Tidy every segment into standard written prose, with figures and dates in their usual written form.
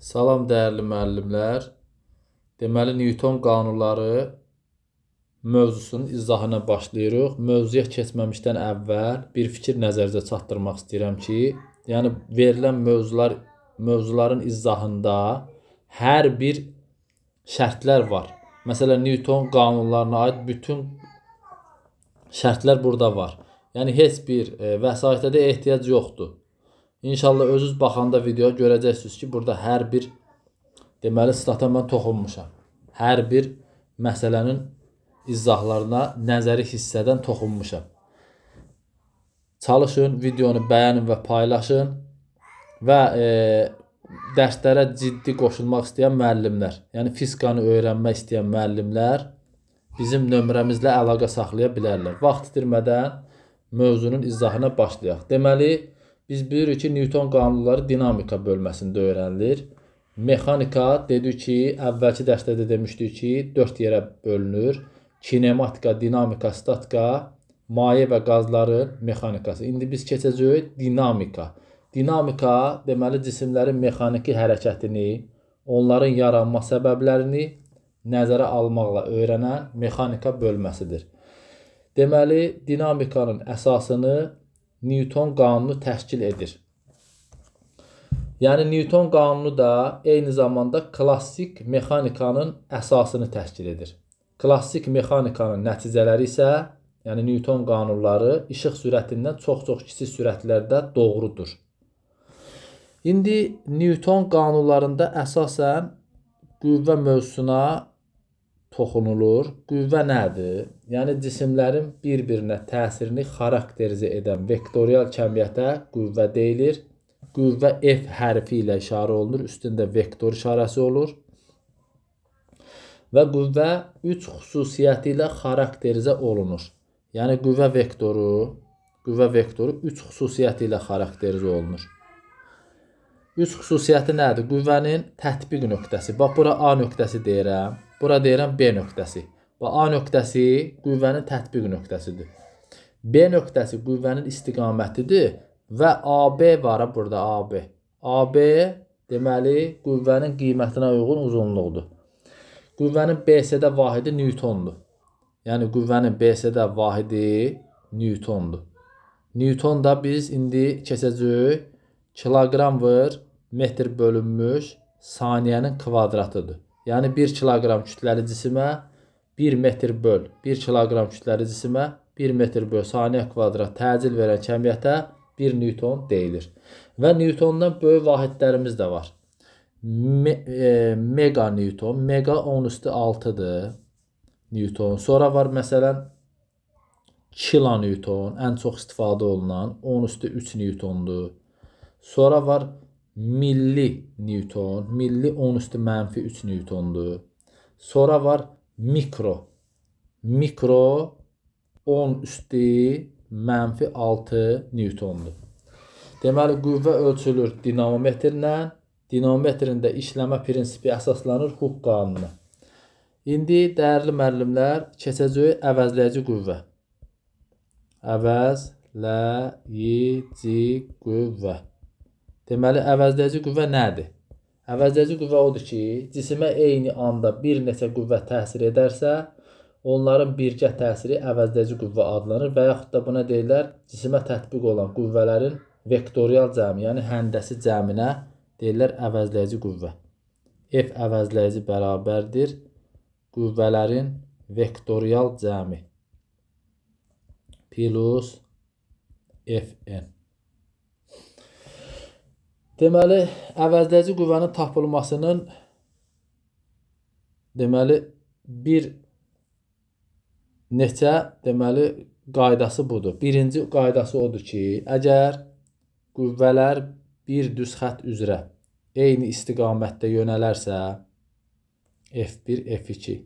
Salam dəyərli müəllimlər. Deməli, Newton qanunları mövzusunun izahına başlayırıq. Mövzuya keçməmişdən əvvəl bir fikir nəzərinizə çatdırmaq istəyirəm ki, yəni verilən mövzuların izahında hər bir şərtlər var. Məsələn, Newton qanunlarına aid bütün şərtlər burada var. Yəni heç bir vəsaitə də ehtiyac yoxdur. İnşallah özünüz baxanda videoya görəcəksiniz ki, burada hər bir deməli stat'a mən toxunmuşam. Hər bir məsələnin izahlarına nəzəri hissədən toxunmuşam. Çalışın, videonu bəyənin və paylaşın və dərslərə ciddi qoşulmaq istəyən müəllimlər, yəni fizikanı öyrənmək istəyən müəllimlər bizim nömrəmizlə əlaqə saxlaya bilərlər. Vaxt itirmədən mövzunun izahına başlayaq. Deməli, biz bilirik ki, Newton qanunları dinamika bölməsində öyrənilir. Mexanika dedik ki, əvvəlki dərslərdə demişdik ki, 4 yerə bölünür. Kinematika, dinamika, statika, maye və qazların mexanikası. İndi biz keçəcəyik dinamika. Dinamika deməli cisimlərin mexaniki hərəkətini, onların yaranma səbəblərini nəzərə almaqla öyrənən mexanika bölməsidir. Deməli, dinamikanın əsasını Newton qanunu təşkil edir. Yəni Newton qanunu da eyni zamanda klassik mexanikanın əsasını təşkil edir. Klassik mexanikanın nəticələri isə, yəni Newton qanunları işıq sürətindən çox-çox kiçik sürətlərdə doğrudur. İndi Newton qanunlarında əsasən qüvvə mövzusuna toxunulur. Qüvvə nədir? Yəni cisimlərin bir-birinə təsirini xarakterizə edən vektorial kəmiyyətə qüvvə deyilir. Qüvvə F hərfi ilə işarə olunur. Üstündə vektor işarəsi olur. Və qüvvə 3 xüsusiyyəti ilə xarakterizə olunur. Yəni qüvvə vektoru 3 xüsusiyyəti ilə xarakterizə olunur. 3 xüsusiyyəti nədir? Qüvvənin tətbiq nöqtəsi. Bax, bura A nöqtəsi deyirəm. Bura deyirəm B nöqtəsi. Bax, A nöqtəsi qüvvənin tətbiq nöqtəsidir. B nöqtəsi qüvvənin istiqamətidir və AB var burada, AB. AB deməli qüvvənin qiymətinə uyğun uzunluqdur. Qüvvənin BC-də vahidi Newtondur. Yəni qüvvənin BC-də vahidi Newtondur. Newton da biz indi keçəcəyik kiloqram/metr bölünmüş saniyənin kvadratıdır. Yəni 1 kiloqram kütləli cisimə 1 metr böl 1 kiloqram kütləli cisimə 1 metr böl saniyə kvadrat təcil verən kəmiyyətə 1 Newton deyilir. Və Newtondan böyük vahidlərimiz də var. Mega Newton, mega 10^6-dır Newton. Sonra var məsələn kilo Newton, ən çox istifadə olunan 10^3 Newtondur. Sonra var milli Newton, milli 10^-3 Newtondur. Sonra var mikro 10^-6 Newtondur. Deməli, qüvvə ölçülür dinamometrlə, dinamometrin də işləmə prinsipi əsaslanır Hooke qanununa. İndi dəyərli müəllimlər, keçəcəyik əvəzləyici qüvvə. Əvəzləyici qüvvə. Deməli, əvəzləyici qüvvə nədir? Əvəzləyici qüvvə odur ki, cisimə eyni anda bir neçə qüvvə təsir edərsə, onların birgə təsiri əvəzləyici qüvvə adlanır və yaxud da buna deyirlər, cisimə tətbiq olan qüvvələrin vektorial cəmi, yəni həndəsi cəminə deyirlər əvəzləyici qüvvə. F əvəzləyici bərabərdir qüvvələrin vektorial cəmi plus Fn. Deməli, əvəzləyici qüvvənin tapılmasının deməli bir neçə qaydası budur. Birinci qaydası odur ki, əgər qüvvələr bir düz xətt üzrə eyni istiqamətdə yönələrsə, F1, F2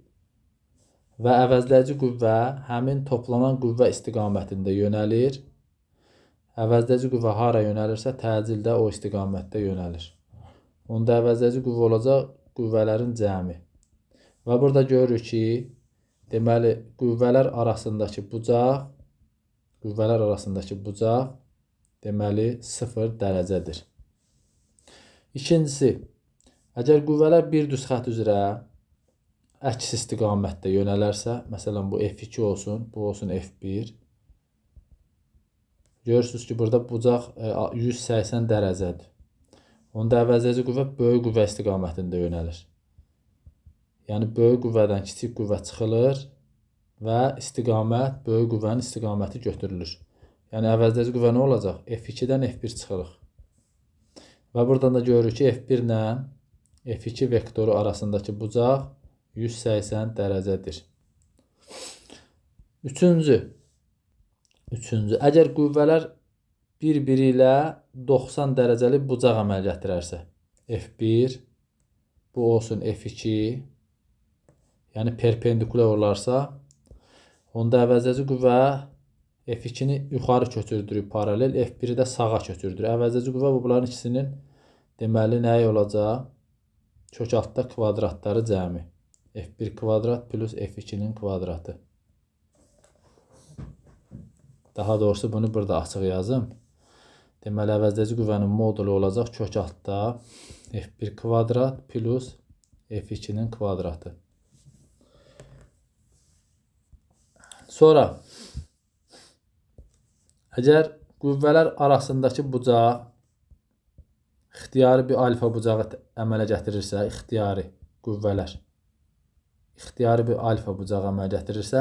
və əvəzləyici qüvvə həmin toplanan qüvvə istiqamətində yönəlir. Əvəzləyici qüvvə hara yönəlirsə, təcil də o istiqamətdə yönəlir. Onda əvəzləyici qüvvə olacaq qüvvələrin cəmi. Və burada görürük ki, deməli, qüvvələr arasındakı bucaq deməli 0 dərəcədir. İkincisi, Əgər qüvvələr bir düz xətt üzrə əks istiqamətdə yönələrsə, məsələn bu F2 olsun, bu olsun F1. Görürsünüz ki, burada bucaq 180 dərəcədir. Onda əvəzləyici qüvvə böyük qüvvə istiqamətində yönəlir. Yəni böyük qüvvədən kiçik qüvvə çıxılır və istiqamət böyük qüvvənin istiqaməti götürülür. Yəni əvəzləyici qüvvə nə olacaq? F2-dən F1 çıxırıq. Və buradan da görürük ki, F1 ilə F2 vektoru arasındakı bucaq 180 dərəcədir. Üçüncü. Əgər qüvvələr bir-biri ilə 90 dərəcəli bucaq əməl gətirərsə, F1, bu olsun F2, yəni perpendikulyar olarsa, onda əvəzləyici qüvvə F2-ni yuxarı köçürdürür paralel, F1-i də sağa köçürdürür. Əvəzləyici qüvvə bunların ikisinin deməli nəyi olacaq? Kökaltda kvadratları cəmi. F1 kvadrat plus F2-nin kvadratı. Daha doğrusu bunu burada açıq yazım. Deməli, əvəzləyici qüvvənin modulu olacaq kökaltda F1 kvadrat plus F2-nin kvadratı. Sonra, əgər qüvvələr arasındakı bucaq ixtiyari bir alfa bucağı əmələ gətirirsə, ixtiyari qüvvələr ixtiyari bir alfa bucağı əmələ gətirirsə,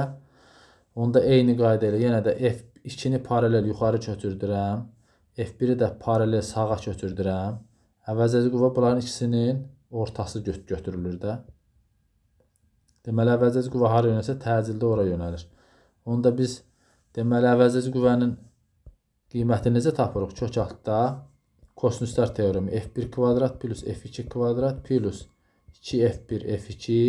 onda eyni qayda ilə yenə də F2-ni paralel yuxarı köçürdürəm, F1-i də paralel sağa köçürdürəm. Əvəzləyici qüvvə bunların ikisinin ortası götürülür də. Deməli, əvəzləyici qüvvə hara yönəlsə, təcildə ora yönəlir. Onda biz deməli, əvəzləyici qüvvənin qiymətini necə tapırıq? Kökaltda kosinüslər teoremi F1 kvadrat plus F2 kvadrat plus 2F1 F2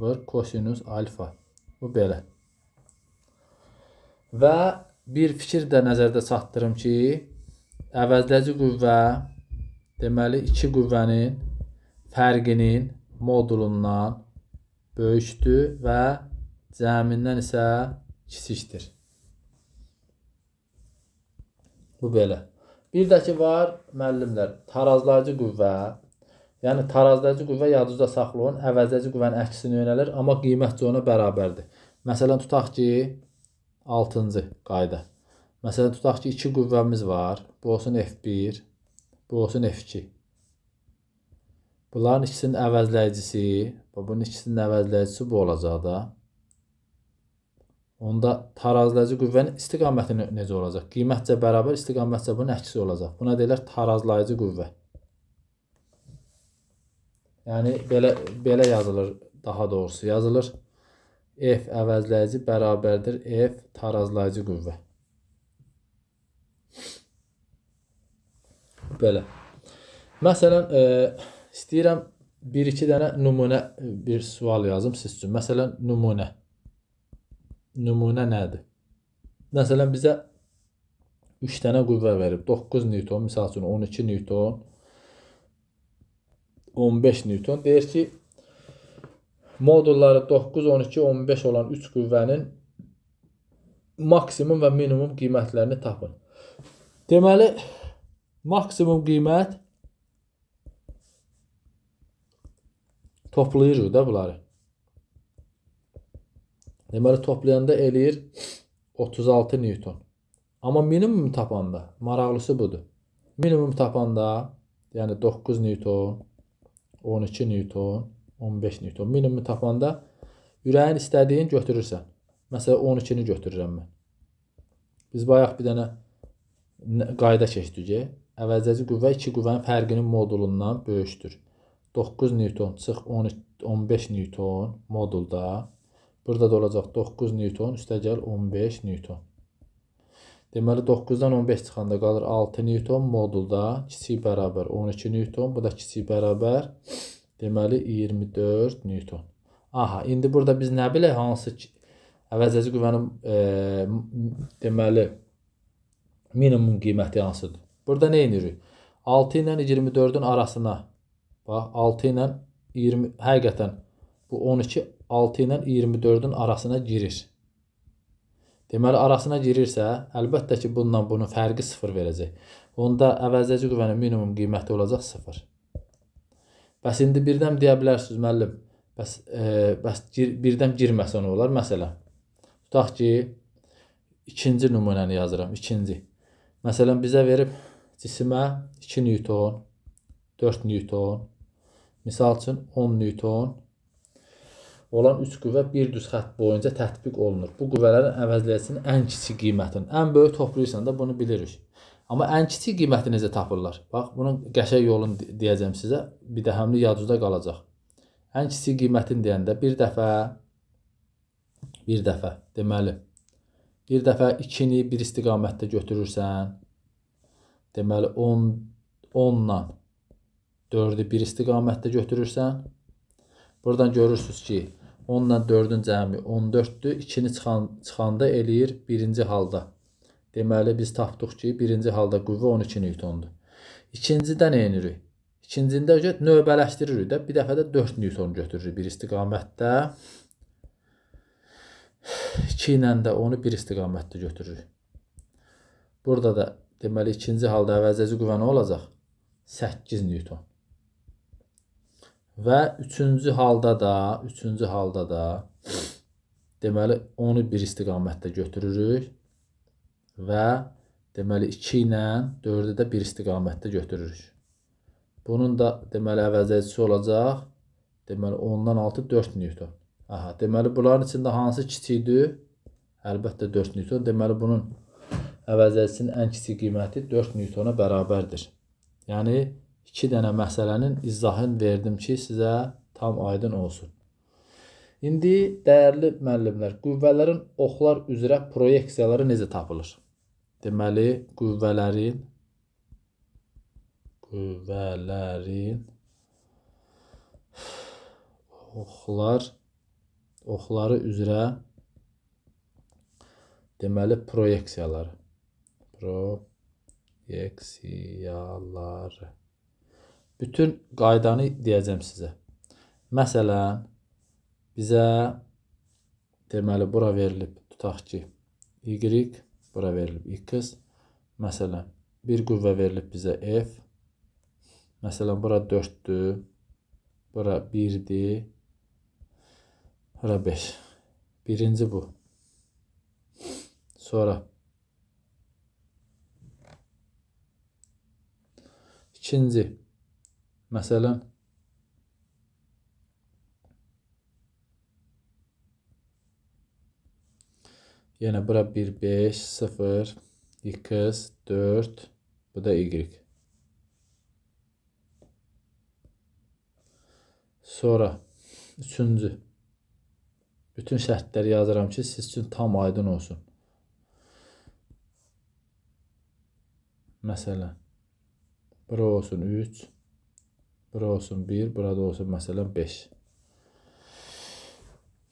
var kosinüs alfa. Bu belə. Və bir fikir də nəzərdə çatdırım ki, əvəzləyici qüvvə deməli iki qüvvənin fərqinin modulundan böyükdür və cəmindən isə kiçikdir. Bu belə. Bir də ki var, müəllimlər, tarazlayıcı qüvvə. Yəni tarazlayıcı qüvvə yadınızda saxlayın, əvəzləyici qüvvənin əksinə yönəlir, amma qiymətcə ona bərabərdir. Məsələn, tutaq ki, 6-cı qayda. Məsələn, tutaq ki, iki qüvvəmiz var. Bu olsun F1, bu olsun F2. Bunların ikisinin əvəzləyicisi, bunun ikisinin əvəzləyicisi bu olacaq da. Onda tarazlayıcı qüvvənin istiqaməti necə olacaq? Qiymətcə bərabər, istiqamətcə bunun əksi olacaq. Buna deyilər tarazlayıcı qüvvə. Yəni belə yazılır, daha doğrusu yazılır. F əvəzləyici bərabərdir F tarazlayıcı qüvvə. Belə. Məsələn, istəyirəm bir-iki dənə nümunə bir sual yazım siz üçün. Məsələn, nümunə. Nümunə nədir? Məsələn, bizə 3 dənə qüvvə verib. 9 Newton, misal üçün 12 Newton, 15 Newton. Deyir ki, modulları 9, 12, 15 olan 3 qüvvənin maksimum və minimum qiymətlərini tapın. Deməli, maksimum qiymət toplayırıq da bunları. Deməli, toplayanda eləyir 36 Newton. Amma minimum tapanda, maraqlısı budur. Minimum tapanda, yəni 9 Newton, 12 Newton, 15 Newton. Minimum tapanda ürəyin istədiyin götürürsən. Məsələn, 12-ni götürürəm mən. Biz bayaq bir dənə qayda keçdik. Əvəzləyici qüvvə iki qüvvənin fərqinin modulundan böyükdür. 9 Newton çıx 15 Newton modulda. Burada da olacaq 9 Newton üstəgəl 15 Newton. Deməli 9-dan 15 çıxanda qalır 6 Newton modulda. Kiçik bərabər 12 Newton. Bu da kiçik bərabər deməli 24 Newton. Aha, indi burada biz nə bilək hansı əvəzləyici qüvvənin deməli minimum qiyməti hansıdır? Burada nə edirik? 6 ilə 24-ün arasına bax 6 ilə 20 həqiqətən bu 12 6 ilə 24-ün arasına girir. Deməli arasına girirsə, əlbəttə ki, bunun fərqi 0 verəcək. Onda əvəzləyici qüvvənin minimum qiyməti olacaq 0. Bəs indi birdən deyə bilərsiniz müəllim. Bəs birdən girməsə nə olar? Məsələn, tutaq ki, ikinci nümunəni yazıram. İkinci. Məsələn, bizə verib cisimə 2 Newton, 4 Newton, misal üçün 10 Newton olan 3 qüvvə bir düz xətt boyunca tətbiq olunur. Bu qüvvələrin əvəzləyicinin ən kiçik qiymətini, ən böyük toplayırsan da bunu bilirik. Amma ən kiçik qiyməti necə tapırlar? Bax, bunun qəşəng yolunu deyəcəm sizə. Bir də həmli yadınızda qalacaq. Ən kiçik qiymətini deyəndə bir dəfə deməli, bir dəfə 2-ni bir istiqamətdə götürürsən, deməli 10-la 4-ü bir istiqamətdə götürürsən. Buradan görürsünüz ki, 10-la 4-ün cəmi 14-dür. 2-ni çıxanda eləyir birinci halda. Deməli, biz tapdıq ki, birinci halda qüvvə 12 Newtondur. İkincidə nə edirik? İkincində növbələşdiririk də. Bir dəfə də 4 Newton götürürük bir istiqamətdə. 2 ilə də onu bir istiqamətdə götürürük. Burada da deməli ikinci halda əvəzləyici qüvvə nə olacaq? 8 Newton. Və üçüncü halda da deməli onu bir istiqamətdə götürürük və deməli 2 ilə 4-ü də bir istiqamətdə götürürük. Bunun da deməli əvəzləyicisi olacaq. Deməli 10-dan 6 4 Newton. Aha, deməli bunların içində hansı kiçikdir? Əlbəttə 4 Newton. Deməli bunun əvəzləyicisinin ən kiçik qiyməti 4 Newtona bərabərdir. Yəni 2 dənə məsələnin izahını verdim ki, sizə tam aydın olsun. İndi dəyərli müəllimlər, qüvvələrin oxlar üzrə proyeksiyaları necə tapılır? Deməli, qüvvələrin oxları üzrə deməli proyeksiyaları. Bütün qaydanı deyəcəm sizə. Məsələn, bizə deməli bura verilib, tutaq ki, y, bura verilib x. Məsələn, bir qüvvə verilib bizə f. Məsələn, bura 4-dür, bura 1-dir, bura 5. Birinci bu. Sonra ikinci. Məsələn, yenə bura 1, 5, 0, x, 4, bu da y. Sonra üçüncü. Bütün şərtləri yazıram ki, siz üçün tam aydın olsun. Məsələn, bura olsun 3, bura olsun 1, burada olsun məsələn 5.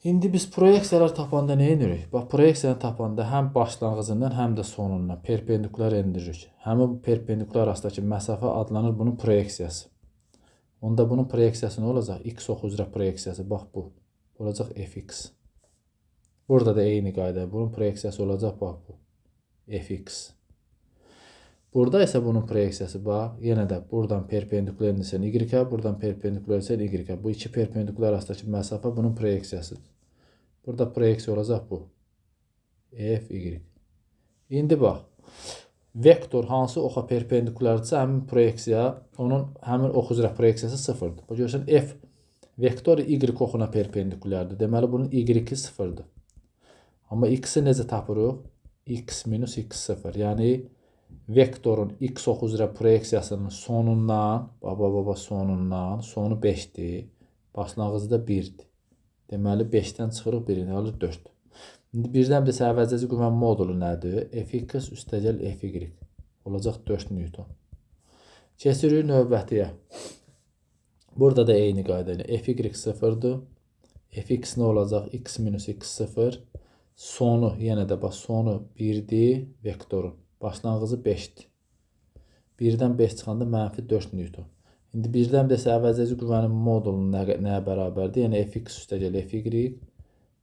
İndi biz proyeksiyalar tapanda nə edirik? Bax, proyeksiyanı tapanda həm başlanğıcından, həm də sonundan perpendikulyar endiririk. Həmin bu perpendikulyar arasındakı məsafə adlanır bunun proyeksiyası. Onda bunun proyeksiyası nə olacaq? X oxu üzrə proyeksiyası, bax bu. Olacaq fx. Burada da eyni qayda. Bunun proyeksiyası olacaq, bax bu. Fx. Burada isə bunun proyeksiyası, bax, yenə də buradan perpendikulyar endirsən y-ə, buradan perpendikulyar endirsən y-ə. Bu iki perpendikulyar arasındakı məsafə bunun proyeksiyasıdır. Burada proyeksiya olacaq bu. F, y. İndi bax, vektor hansı oxa perpendikulyardırsa, həmin proyeksiya, onun həmin ox üzrə proyeksiyası sıfırdır. Bu görürsən, F vektor y oxuna perpendikulyardır. Deməli, bunun y-i sıfırdır. Amma x-i necə tapırıq? X minus x0. Yəni, vektorun x ox üzrə proyeksiyasının sonundan, sonundan, sonu 5-dir, başlanğıcı da 1-dir. Deməli, 5-dən çıxırıq 1-ini, alır 4. İndi birdən bir əvəzləyici qüvvənin modulu nədir? Fx üstəgəl fy. Olacaq 4 Newton. Keçirik növbətiyə. Burada da eyni qayda ilə fy 0-dır. Fx nə olacaq? X minus x0. Sonu, yenə də bax, sonu 1-dir vektorun. Başlanğıcı 5-dir. 1-dən 5 çıxanda mənfi 4 Newton. İndi birdən desə əvəzləyici qüvvənin modulu nəyə bərabərdir? Yəni fx üstəgəl fy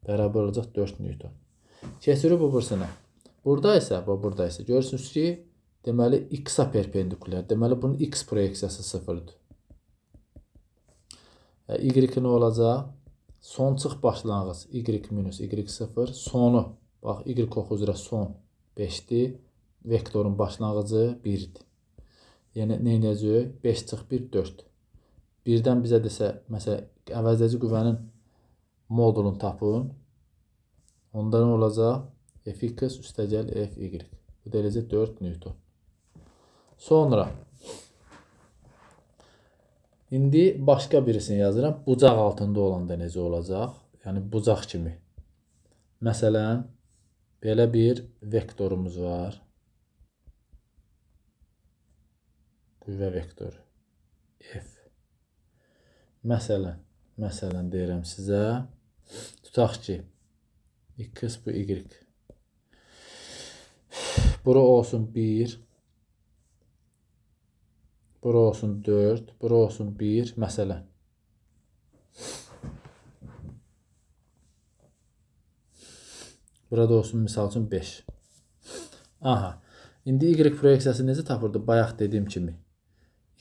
bərabər olacaq 4 Newton. Keçirik bu bursuna. Burada isə görürsünüz ki, deməli x-a perpendikulyar. Deməli bunun x proyeksiyası sıfırdır. Y nə olacaq? Son çıx başlanğıc y minus y0 sonu. Bax y oxu üzrə son 5-dir. Vektorun başlanğıcı 1-dir. Yəni nə edəcəyik? 5 çıx 1 4. Birdən bizə desə, məsələn, əvəzləyici qüvvənin modulunu tapın. Onda nə olacaq? Fx üstəgəl Fy. Bu da eləcə 4 Newton. Sonra indi başqa birisini yazıram. Bucaq altında olanda necə olacaq? Yəni bucaq kimi. Məsələn, belə bir vektorumuz var. Qüvvə vektoru F. Məsələn deyirəm sizə. Tutaq ki, x bu y. Bura olsun 1. Bura olsun 4. Bura olsun 1. Məsələn. Burada olsun misal üçün 5. Aha. İndi y proyeksiyası necə tapırdı? Bayaq dediyim kimi.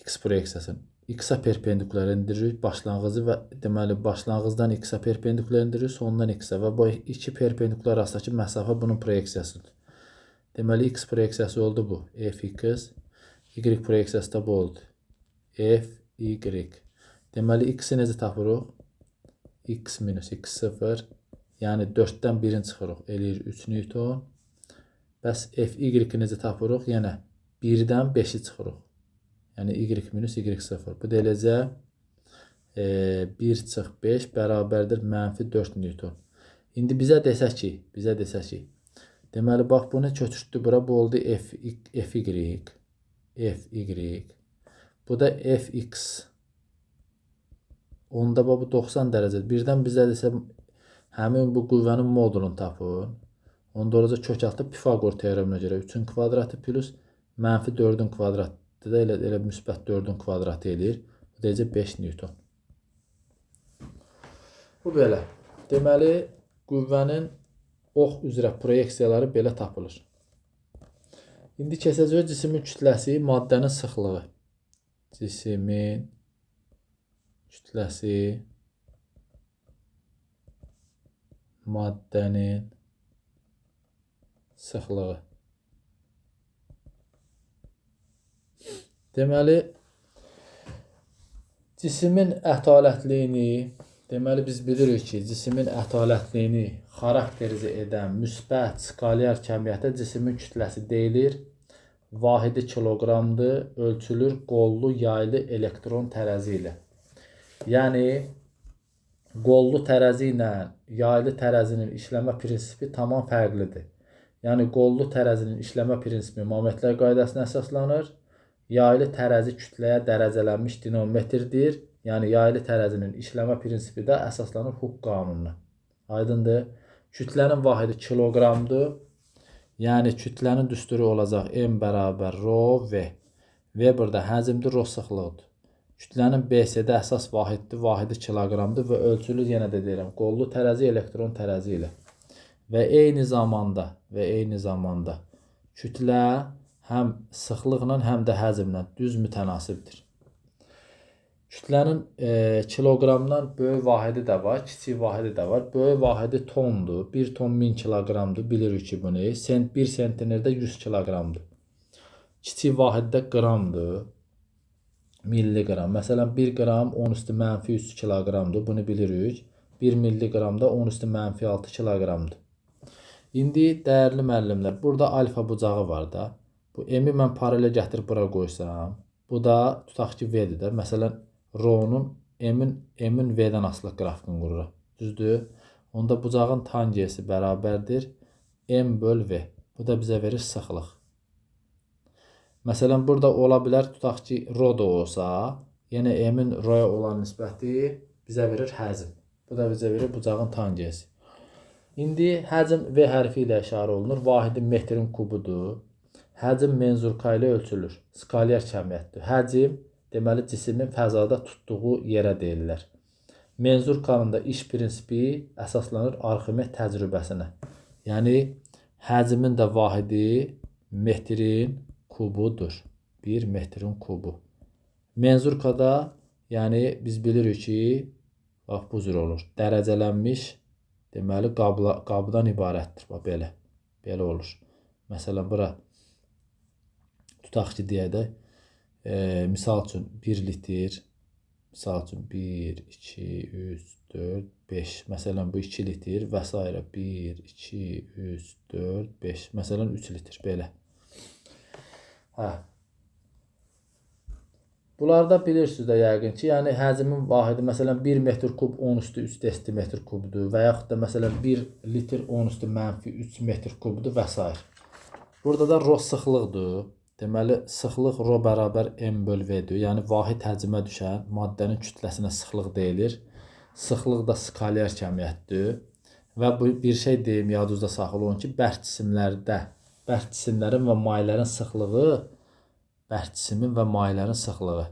X proyeksiyasını. X-a perpendikular indiririk başlanğıcı və deməli başlanğıcdan X-a perpendikular indiririk, sondan X-a və bu iki perpendikular arasındakı məsafə bunun proyeksiyasıdır. Deməli X proyeksiyası oldu bu. Fx. Y proyeksiyası da bu oldu. Fy. Deməli X-i necə tapırıq? X minus x0. Yəni 4-dən 1-in çıxırıq. Eləyir 3 Newton. Bəs Fy-i necə tapırıq? Yəni 1-dən 5-i çıxırıq. Yəni y minus y0. Bu da eləcə 1 çıx 5 bərabərdir mənfi 4 Newton. İndi bizə desək ki, deməli bax bunu köçürtdü bura, bu oldu Fy. Bu da Fx. Onda bu 90 dərəcədir. Birdən bizə desə həmin bu qüvvənin modulunu tapın. Onda olacaq kök altı Pifaqor teoreminə görə 3-ün kvadratı plus mənfi 4-ün kvadratı. Elə müsbət 4-ün kvadratı eləyir. Bu da 5 Newton. Bu belə. Deməli, qüvvənin ox üzrə proyeksiyaları belə tapılır. İndi keçəcək cismin kütləsi, maddənin sıxlığı. Cismin kütləsi, maddənin sıxlığı. Deməli, cismin ətalətliyini, deməli biz bilirik ki, cismin ətalətliyini xarakterizə edən müsbət skalyar kəmiyyətə cismin kütləsi deyilir. Vahidi kiloqramdır, ölçülür qollu yaylı elektron tərəzi ilə. Yəni, qollu tərəzi ilə yaylı tərəzinin işləmə prinsipi tamam fərqlidir. Yəni, qollu tərəzinin işləmə prinsipi Mametlər qaydasına əsaslanır. Yaylı tərəzi kütləyə dərəcələnmiş dinometrdir. Yəni, yaylı tərəzinin işləmə prinsipi də əsaslanır Huk qanununa. Aydındır. Kütlənin vahidi kiloqramdır. Yəni, kütlənin düsturu olacaq M bərabər rho V. V burada həcmdir, rho sıxlıqdır. Kütlənin BC-də əsas vahiddir, vahidi kiloqramdır və ölçülür, yenə də deyirəm, qollu tərəzi, elektron tərəzi ilə. Və eyni zamanda kütlə həm sıxlıqla, həm də həcmlə düz mütənasibdir. Kütlənin kiloqramdan böyük vahidi də var, kiçik vahidi də var. Böyük vahidi tondur. 1 ton 1000 kiloqramdır. Bilirik ki, bunu. 1 sentinerdə 100 kiloqramdır. Kiçik vahidi də qramdır. Milliqram. Məsələn, 1 qram 10 üstü mənfi 3 kiloqramdır. Bunu bilirik. 1 milliqramda 10 üstü mənfi 6 kiloqramdır. İndi, dəyərli müəllimlər, burada alfa bucağı var da. Bu M-i mən paralel gətirib bura qoysam. Bu da, tutaq ki, V-dir də. Məsələn, rho-nun M-in V-dən asılı qrafikini qururuq. Düzdür? Onda bucağın tangiyesi bərabərdir M böl V. Bu da bizə verir sıxlıq. Məsələn, burada ola bilər, tutaq ki, rho da olsa, yenə M-in rho-ya olan nisbəti bizə verir həzm. Bu da bizə verir bucağın tangiyesi. İndi həcm V hərfi ilə işarə olunur. Vahidi metrin kubudur. Həcm menzurka ilə ölçülür. Skalyar kəmiyyətdir. Həcm, deməli, cismin fəzada tutduğu yerə deyirlər. Menzurkanın da iş prinsipi əsaslanır Arximed təcrübəsinə. Yəni, həcmin də vahidi metrin kubudur. 1 metrin kubu. Menzurkada, Yəni biz bilirik ki, bax bu cür olur. Dərəcələnmiş deməli qabdan ibarətdir. Bax belə. Belə olur. Məsələn bura tutaq ki, deyək də misal üçün 1 litr, misal üçün 1, 2, 3, 4, 5. Məsələn bu 2 litr və s. 1, 2, 3, 4, 5. Məsələn 3 litr belə. Hə. Bunlarda bilirsiniz də yəqin ki, yəni həcmin vahidi məsələn 1 metr kub 10 üstü 3 desimetr kubdur və yaxud da məsələn 1 litr 10 üstü -3 metr kubdur və s. Burada da rho sıxlıqdır. Deməli, sıxlıq rho bərabər m böl v-dir. Yəni vahid həcmə düşən maddənin kütləsinə sıxlıq deyilir. Sıxlıq da skalyar kəmiyyətdir. Və bu bir şey deyim, yadınızda saxlayın ki, bərk cisimlərin və mayelərin sıxlığı bərk cisimin və mayelərin sıxlığı.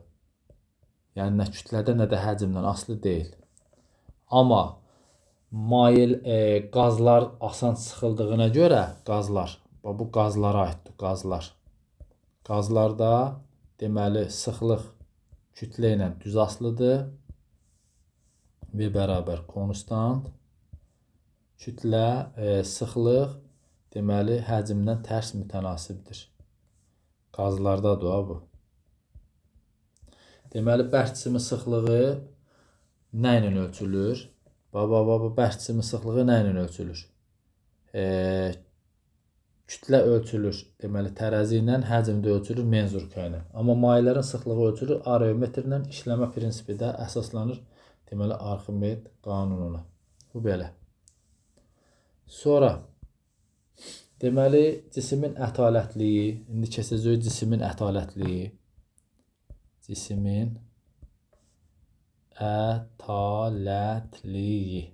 Yəni nə kütlədə, nə də həcmdən asılı deyil. Amma qazlar asan sıxıldığına görə bu qazlara aiddir, qazlar. Qazlarda deməli sıxlıq kütlə ilə düz asılıdır. V bərabər konstant. Kütlə, sıxlıq deməli həcmdən tərs mütənasibdir. Qazlardadır bu. Deməli bərk cisimin sıxlığı nə ilə ölçülür? Bərk cisimin sıxlığı nə ilə ölçülür? Kütlə ölçülür, deməli tərəzi ilə, həcm də ölçülür menzurka ilə. Amma mayələrin sıxlığı ölçülür areometrlə, işləmə prinsipi də əsaslanır, deməli Arximed qanununa. Bu belə. Sonra deməli cisimin ətalətliyi, indi keçəcəyik cisimin ətalətliyi. Cisimin ətalətliyi.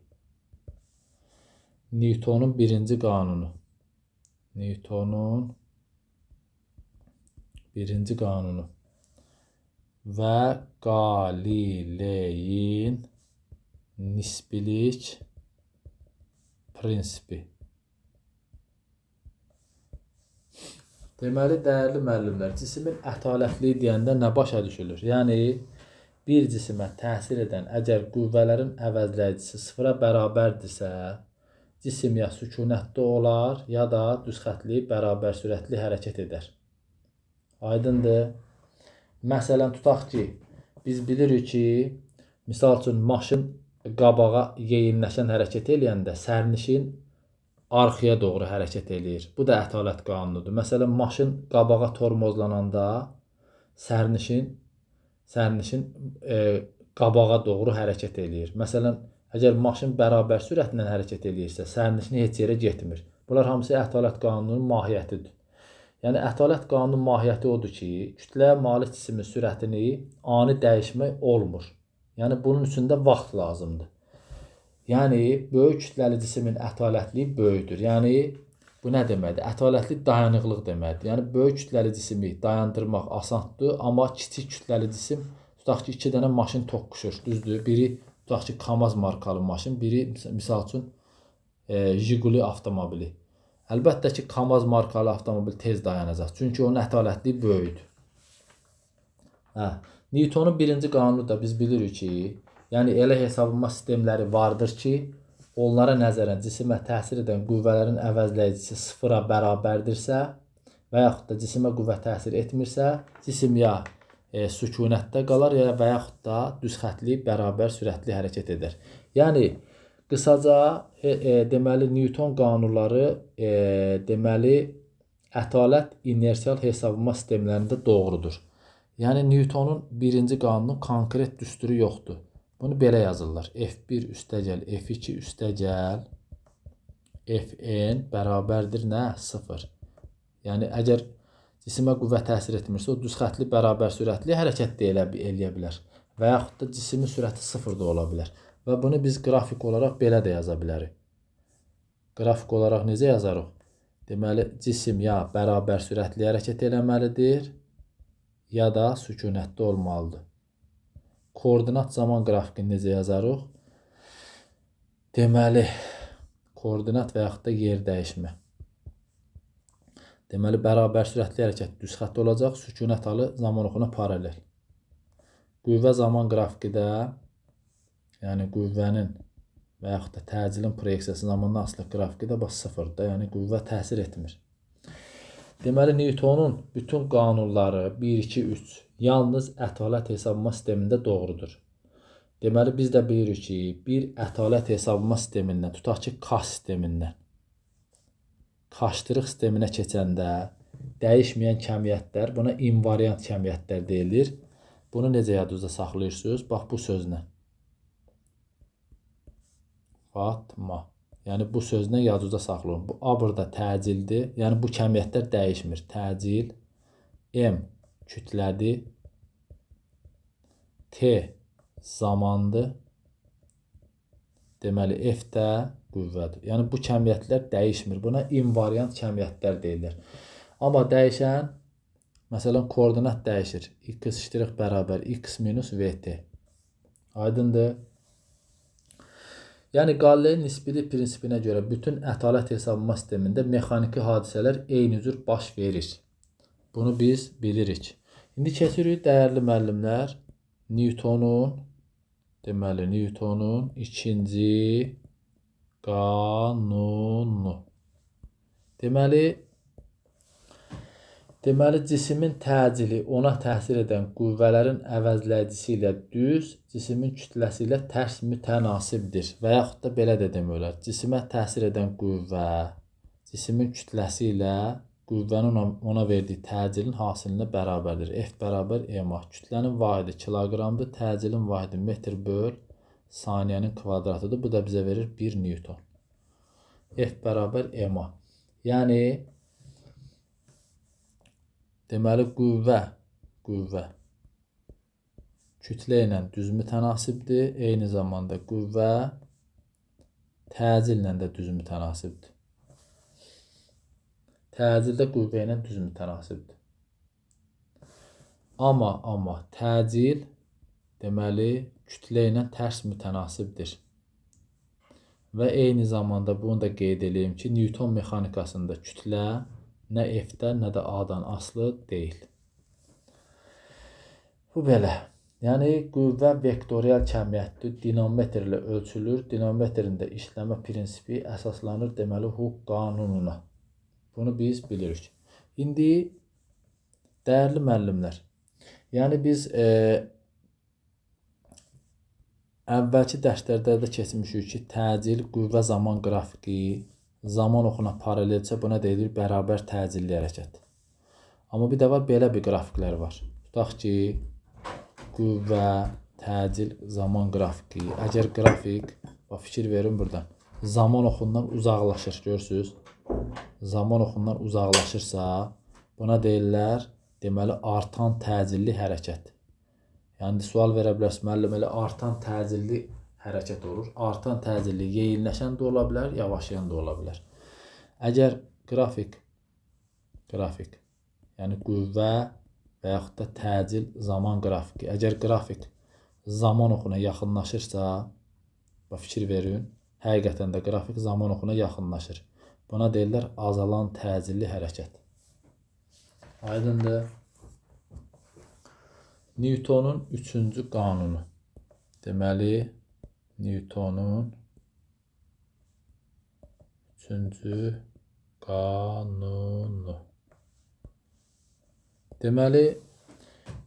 Newtonun birinci qanunu. Newtonun birinci qanunu və Qalileyin nisbilik prinsipi. Deməli, dəyərli müəllimlər, cisimin ətalətliyi deyəndə nə başa düşülür? Yəni, bir cisimə təsir edən əgər qüvvələrin əvəzləyicisi sıfıra bərabərdirsə, cisim ya sükunətdə olar, ya da düzxətli, bərabər sürətli hərəkət edər. Aydındır. Məsələn, tutaq ki, biz bilirik ki, misal üçün, maşın qabağa yeyinləşən hərəkət eləyəndə sərnişin arxaya doğru hərəkət eləyir. Bu da ətalət qanunudur. Məsələn, maşın qabağa tormozlananda sərnişin qabağa doğru hərəkət eləyir. Məsələn, əgər maşın bərabər sürətlə hərəkət eləyirsə, sərnişin heç yerə getmir. Bunlar hamısı ətalət qanununun mahiyyətidir. Yəni, ətalət qanunun mahiyyəti odur ki, kütləyə malik cisimin sürətini ani dəyişmək olmur. Yəni, bunun üçün də vaxt lazımdır. Yəni, böyük kütləli cisimin ətalətliyi böyükdür. Yəni, bu nə deməkdir? Ətalətli dayanıqlıq deməkdir. Yəni, böyük kütləli cisimi dayandırmaq asandır, amma kiçik kütləli cisim, tutaq ki, 2 dənə maşın toqquşur, düzdür? Biri, tutaq ki, Kamaz markalı maşın, biri, misal üçün, Jiguli avtomobili. Əlbəttə ki, Kamaz markalı avtomobil tez dayanacaq, çünki onun ətalətliyi böyükdür. Newtonun birinci qanunu da biz bilirik ki, yəni elə hesablanma sistemləri vardır ki, onlara nəzərən cisimə təsir edən qüvvələrin əvəzləyicisi sıfıra bərabərdirsə və yaxud da cisimə qüvvə təsir etmirsə, cisim ya sükunətdə qalar və yaxud da düzxətli, bərabər sürətli hərəkət edər. Yəni, qısaca, deməli, Newton qanunları deməli, ətalət inersial hesablanma sistemlərində doğrudur. Yəni, Newtonun birinci qanunun konkret düsturu yoxdur. Bunu belə yazırlar. F1 üstəgəl F2 üstəgəl Fn bərabərdir nə? 0. Yəni, əgər cisimə qüvvə təsir etmirsə, o düzxətli, bərabər sürətli hərəkət də eləyə bilər. Və yaxud da cisimin sürəti 0 da ola bilər. Və bunu biz qrafik olaraq belə də yaza bilərik. Qrafik olaraq necə yazarıq? Deməli, cisim ya bərabər sürətli hərəkət eləməlidir, ya da sükunətdə olmalıdır. Koordinat zaman qrafikini necə yazarıq? Deməli, koordinat və yaxud da yer dəyişmə. Deməli, bərabər sürətli hərəkət düz xətt olacaq, sükunət halı zaman oxuna paralel. qüvvə zaman qrafiki də, yəni qüvvənin və yaxud da təcilin proyeksiyası zamandan asılı qrafiki də bax sıfırdır. Yəni qüvvə təsir etmir. Deməli, Newtonun bütün qanunları 1, 2, 3 yalnız ətalət hesablama sistemində doğrudur. Deməli, biz də bilirik ki, bir ətalət hesablama sistemindən, tutaq ki, Kaş sistemindən Kaşdırıq sisteminə keçəndə dəyişməyən kəmiyyətlər, buna invariant kəmiyyətlər deyilir. Bunu necə yadınızda saxlayırsınız? Bax, bu sözlə. Fatma. Yəni, bu sözlə yadınızda saxlayın. Bu A burada təcildir. Yəni, bu kəmiyyətlər dəyişmir. Təcil. M kütlədir. T zamandır. Deməli, F də qüvvədir. Yəni, bu kəmiyyətlər dəyişmir. Buna invariant kəmiyyətlər deyilir. Amma dəyişən, məsələn, koordinat dəyişir. X' bərabər X minus VT. Aydındır. Yəni, Qalileyin nisbilik prinsipinə görə bütün ətalət hesablama sistemində mexaniki hadisələr eyni cür baş verir. Bunu biz bilirik. İndi keçirik, dəyərli müəllimlər, Newtonun, deməli, Newtonun ikinci qanunu. Deməli, cismin təcili ona təsir edən qüvvələrin əvəzləyicisi ilə düz, cismin kütləsi ilə tərs mütənasibdir. Və yaxud da belə də demək olar. Cisimə təsir edən qüvvə, cismin kütləsi ilə qüvvənin ona verdiyi təcilin hasilinə bərabərdir. F bərabər EMA. Kütlənin vahidi kiloqramdır, təcilin vahidi metr böl saniyənin kvadratıdır. Bu da bizə verir 1 Newton. F bərabər EMA. Yəni, deməli, qüvvə kütlə ilə düz mütənasibdir. Eyni zamanda qüvvə təcillə də düz mütənasibdir. Təcil də qüvvə ilə düz mütənasibdir. Amma təcil, deməli, kütlə ilə tərs mütənasibdir. Və eyni zamanda bunu da qeyd edeyim ki, Newton mexanikasında kütlə nə F-dən, nə də A-dan asılı deyil. Bu belə. Yəni, qüvvə vektorial kəmiyyətdir. Dinamometr ilə ölçülür. Dinamometrində işləmə prinsipi əsaslanır, deməli, Hooke qanununa. Bunu biz bilirik. İndi, dəyərli müəllimlər, yəni biz əvvəlki dərslərdə də keçmişik ki, təcil, qüvvə zaman qrafiki, zaman oxuna paralelcə buna deyilir bərabər təcilli hərəkət. Amma bir də var, belə bir qrafiklər var. Tutaq ki, qüvvə, təcil, zaman qrafiki. Əgər qrafik, fikir verin buradan, zaman oxundan uzaqlaşır, görürsünüz? Zaman oxundan uzaqlaşırsa, buna deyirlər, deməli, artan təcilli hərəkət. Yəni, sual verə bilərsiniz, müəllim, elə artan təcilli hərəkət olur. Artan təcilli yeyinləşən də ola bilər, yavaşlayan da ola bilər. Əgər qrafik, yəni qüvvə və yaxud da təcil zaman qrafiki, əgər qrafik zaman oxuna yaxınlaşırsa, fikir verin, həqiqətən də qrafik zaman oxuna yaxınlaşır. Buna deyirlər azalan təcilli hərəkət. Aydındır. Newtonun üçüncü qanunu. Deməli, Newtonun üçüncü qanunu. Deməli,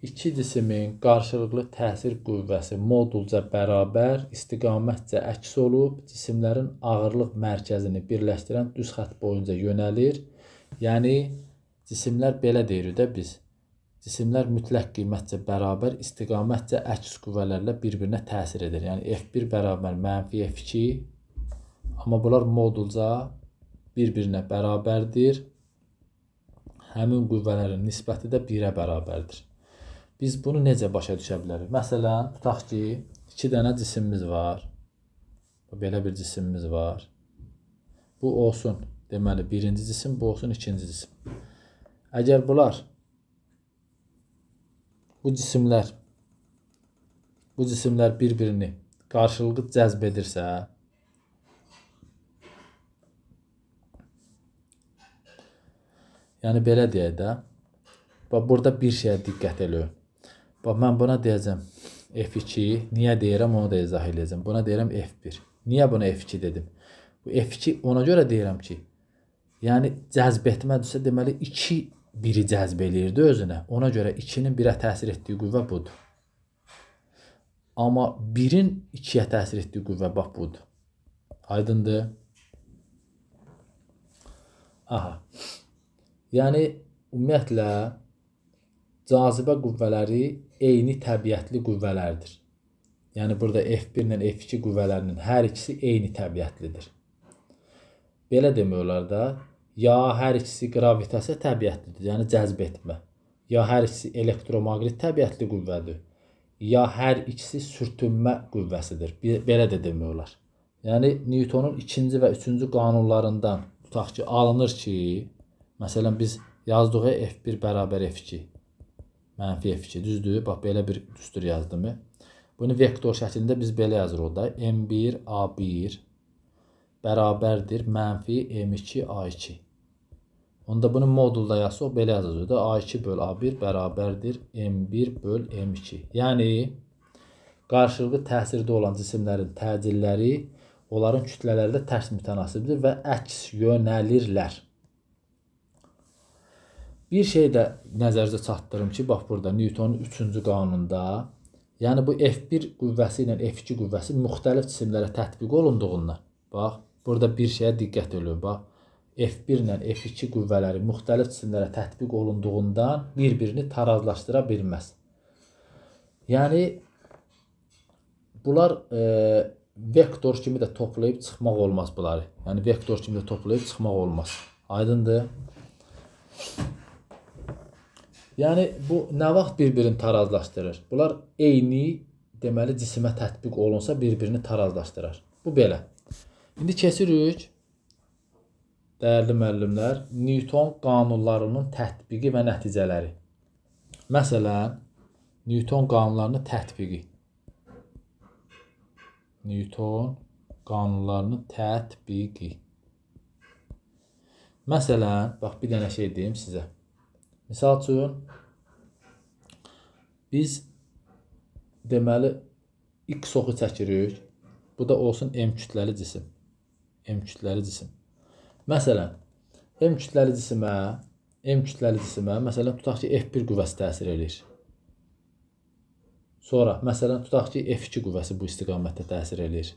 iki cisimin qarşılıqlı təsir qüvvəsi modulca bərabər, istiqamətcə əks olub, cisimlərin ağırlıq mərkəzini birləşdirən düz xətt boyunca yönəlir. Yəni, cisimlər belə deyirik də biz. Cisimlər mütləq qiymətcə bərabər, istiqamətcə əks qüvvələrlə bir-birinə təsir edir. Yəni, F1 bərabər mənfi F2, amma bunlar modulca bir-birinə bərabərdir. Həmin qüvvələrin nisbəti də 1-ə bərabərdir. Biz bunu necə başa düşə bilərik? Məsələn, tutaq ki, 2 dənə cisimimiz var. Belə bir cisimimiz var. Bu olsun, deməli, birinci cisim, bu olsun, ikinci cisim. Əgər bunlar, bu cisimlər bir-birini qarşılıqlı cəzb edirsə, yəni belə deyək də, burada bir şeyə diqqət eləyin. Mən buna deyəcəm, F2. Niyə deyirəm onu da izah edəcəm. Buna deyirəm F1. Niyə buna F2 dedim? Bu F2 ona görə deyirəm ki, yəni cəzb etmədirsə, deməli 2 biri cəzb eləyirdi özünə. Ona görə 2-nin 1-ə təsir etdiyi qüvvə budur. Amma 1-in 2-yə təsir etdiyi qüvvə bax budur. Aydındır? Aha. Yəni ümumiyyətlə cazibə qüvvələri eyni təbiətli qüvvələrdir. Yəni burada F1 ilə F2 qüvvələrinin hər ikisi eyni təbiətlidir. Belə demək olar da, ya hər ikisi qravitasiya təbiətlidir, yəni cəzb etmə. Ya hər ikisi elektromaqnit təbiətli qüvvədir. Ya hər ikisi sürtünmə qüvvəsidir. Belə də demək olar. Yəni Newtonun 2-ci və 3-cü qanunlarından tutaq ki, alınır ki, məsələn biz yazdıq F1 bərabər F2. Mənfi F2, düzdür? Bax, belə bir düstur yazdım. Bunu vektor şəklində biz belə yazırıq da. M1 A1 bərabərdir mənfi M2 A2. Onda bunu modulda yazsaq belə yazacaq da. A2 böl A1 bərabərdir M1 böl M2. Yəni qarşılıqlı təsirdə olan cisimlərin təcilləri onların kütlələrlə tərs mütənasibdir və əks yönəlirlər. Bir şey də nəzərinizə çatdırım ki, bax burada Newtonun 3-cü qanununda, yəni bu F1 qüvvəsi ilə F2 qüvvəsi müxtəlif cisimlərə tətbiq olunduğundan, bax, burada bir şeyə diqqət edin, bax, F1 ilə F2 qüvvələri müxtəlif cisimlərə tətbiq olunduğundan bir-birini tarazlaşdıra bilməz. Yəni, bunlar vektor kimi də toplayıb çıxmaq olmaz bunları. Yəni, vektor kimi də toplayıb çıxmaq olmaz. Aydındır? Yəni, bu nə vaxt bir-birini tarazlaşdırır? Bunlar eyni, deməli, cisimə tətbiq olunsa bir-birini tarazlaşdırır. Bu belə. İndi keçirik, dəyərli müəllimlər, Newton qanunlarının tətbiqi və nəticələri. Məsələn, Newton qanunlarının tətbiqi. Newton qanunlarının tətbiqi. Məsələn, bax, bir dənə şey deyim sizə. Misal üçün, biz deməli X oxu çəkirik. Bu da olsun M kütləli cisim. M kütləli cisim. Məsələn, M kütləli cisimə, məsələn, tutaq ki, F1 qüvvəsi təsir edir. Sonra, məsələn, tutaq ki, F2 qüvvəsi bu istiqamətdə təsir edir.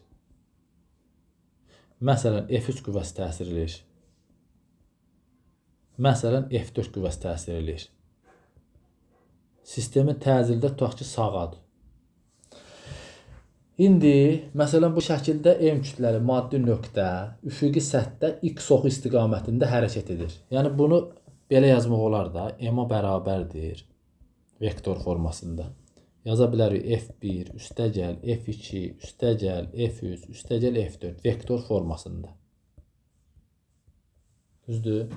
Məsələn, F3 qüvvəsi təsir edir. Məsələn, F4 qüvvəsi təsir edir. Sistemin təcildə tutaq ki, sağadır. İndi, məsələn, bu şəkildə M kütləli maddi nöqtə üfüqi səthdə X oxu istiqamətində hərəkət edir. Yəni, bunu belə yazmaq olar da, M-a bərabərdir vektor formasında. Yaza bilərik F1 üstəgəl F2 üstəgəl F3 üstəgəl F4 vektor formasında. Düzdür?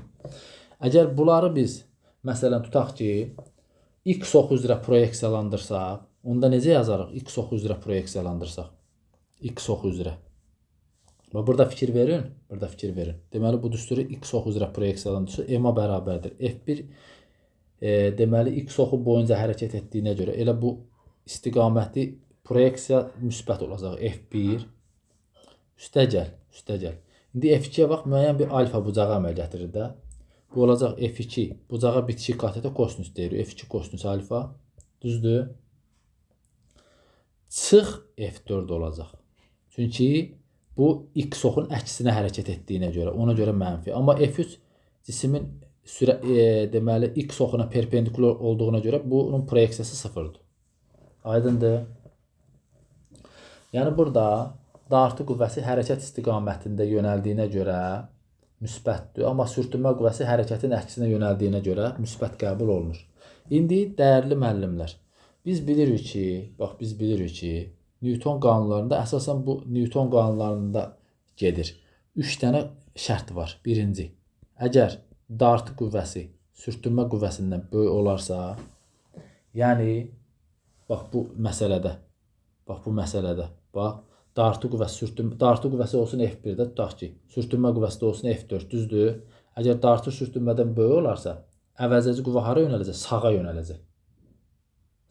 Əgər bunları biz, məsələn, tutaq ki, X oxu üzrə proyeksiyalandırsaq, onda necə yazarıq X oxu üzrə proyeksiyalandırsaq? X oxu üzrə. Burada fikir verin, Deməli, bu düsturu X oxu üzrə proyeksiyalandırsaq, M-a bərabərdir. F1, deməli, X oxu boyunca hərəkət etdiyinə görə, elə bu istiqaməti proyeksiya müsbət olacaq. F1 üstəgəl. İndi F2-yə vaxt müəyyən bir alfa bucağı əməl gətirir də. Bu olacaq F2, bucağa bitişik katetə kosinüs deyirik. F2 kosinüs alfa, düzdür? Çıx F4 olacaq. Çünki bu X oxun əksinə hərəkət etdiyinə görə, ona görə mənfi. Amma F3 cismin deməli X oxuna perpendikular olduğuna görə bunun proyeksiyası sıfırdır. Aydındır? Yəni burada dartı qüvvəsi hərəkət istiqamətində yönəldiyinə görə müsbətdir. Amma sürtünmə qüvvəsi hərəkətin əksinə yönəldiyinə görə müsbət qəbul olunur. İndi dəyərli müəllimlər, biz bilirik ki, Newton qanunlarında, əsasən bu Newton qanunlarında gedir. 3 dənə şərt var. Birinci, əgər dartı qüvvəsi sürtünmə qüvvəsindən böyük olarsa, yəni, bax bu məsələdə, dartı qüvvəsi olsun F1-də, tutaq ki, sürtünmə qüvvəsi də olsun F4, düzdür? Əgər dartı sürtünmədən böyük olarsa, əvəzedici qüvvə hara yönələcək?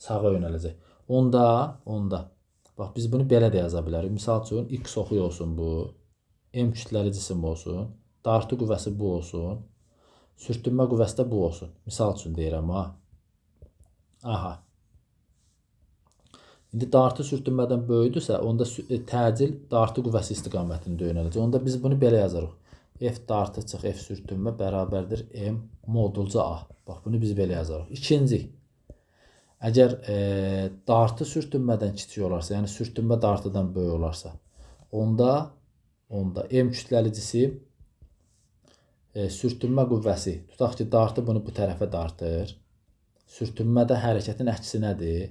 Sağa yönələcək. Onda. Bax biz bunu belə də yaza bilərik. Misal üçün x oxu olsun bu. M kütləli cisim olsun. Dartı qüvvəsi bu olsun. Sürtünmə qüvvəsi də bu olsun. Misal üçün deyirəm ha. Aha. İndi dartı sürtünmədən böyüdürsə, onda təcil dartı qüvvəsi istiqamətində yönələcək. Onda biz bunu belə yazarıq. F dartı çıx F sürtünmə bərabərdir M modulcu A. Bax bunu biz belə yazarıq. İkinci. Əgər dartı sürtünmədən kiçik olarsa, yəni sürtünmə dartıdan böyük olarsa, onda M kütləli cisim sürtünmə qüvvəsi, tutaq ki, dartı bunu bu tərəfə dartır. Sürtünmə də hərəkətin əksinədir.